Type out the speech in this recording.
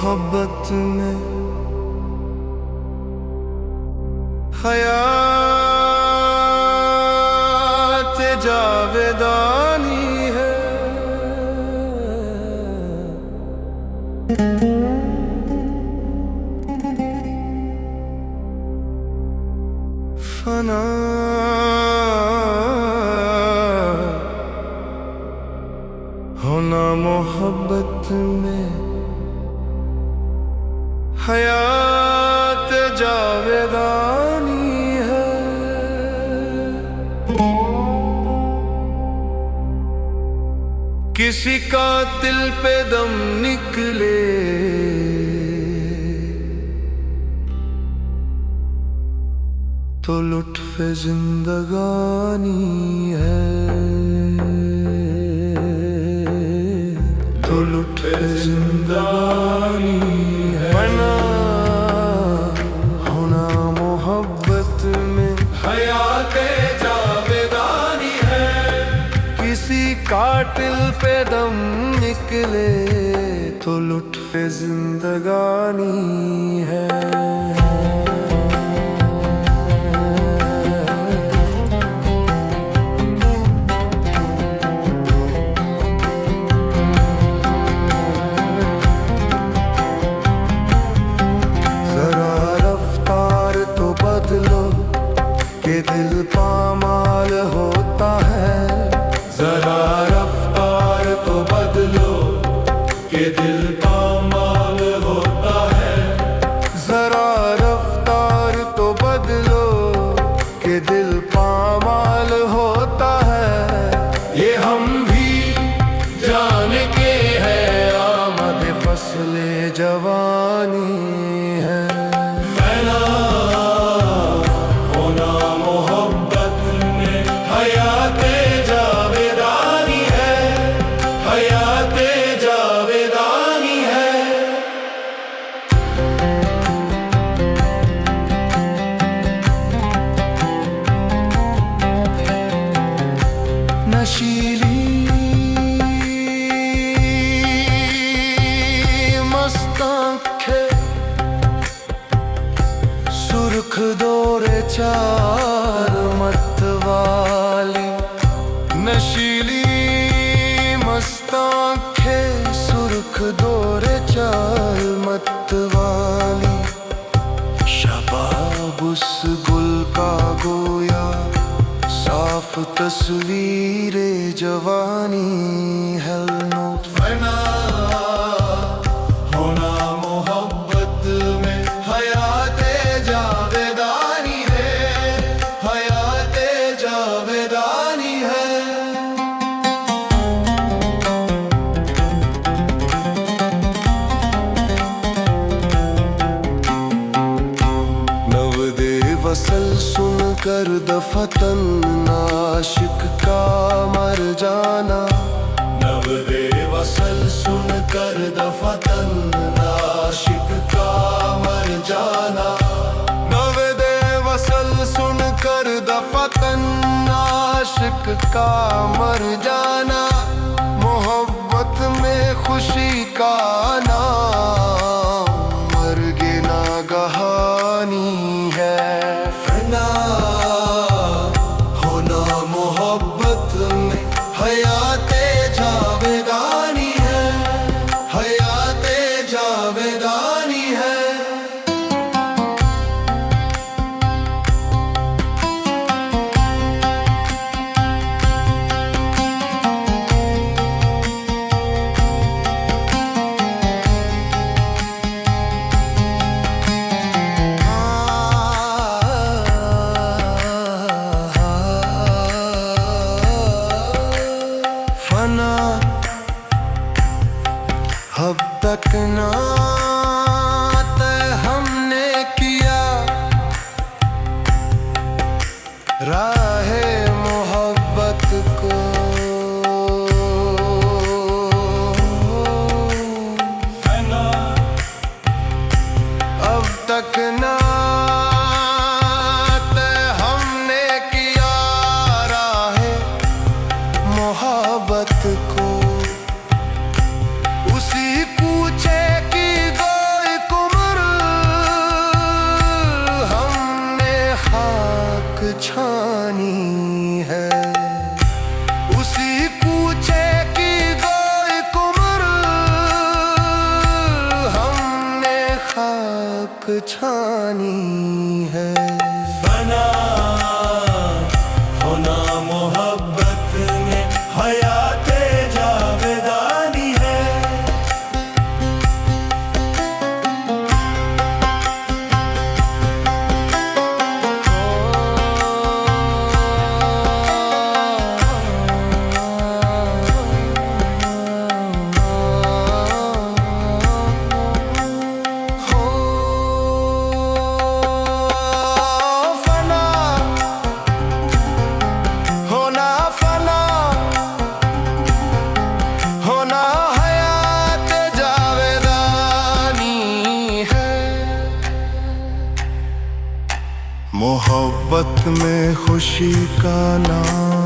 मोहब्बत में हयात जावेदानी है। फना होना मोहब्बत में हयात जावेदानी है। किसी कातिल पे दम निकले तो लुत्फ़े जिंदगानी है, तो लुत्फ़े जिंदगानी है। फना होना मोहब्बत में हयाते जावेदानी है। किसी कातिल पे दम निकले तो लुत्फ़े जिंदगानी है। के दिल पामाल होता है, जरा रफ्तार तो बदलो के दिल पामाल होता है। जरा रफ्तार तो बदलो के दिल पामाल होता है। ये हम भी जान के हैं आमद फसले जवानी है। नशीली मस्त आँखें, सुर्ख दोरे चाल मत वाली। नशीली मस्त आँखें, सुर्ख दोरे चाल मत वाली। शबाब उस गुल का गोया, साफ तस्वीरे जवानी है। फना होना मोहब्बत में हयाते जावेदानी है, हयाते जावेदानी है। नवदे वसल सुन कर दफतन आशिक का मर जाना। नवदे वसल सुन कर दफतन आशिक का मर जाना। नवदे वसल सुन कर दफतन आशिक का मर जाना। मोहब्बत में खुशी का नाम मर्गे नागहानी है। फना होना मोहब्बत में हयाते जावेदानी है, हयाते जावेदानी है। खाक छानी है। फना होना मोहब्बत में हयाते जावेदानी है। मोहब्बत में खुशी का नाम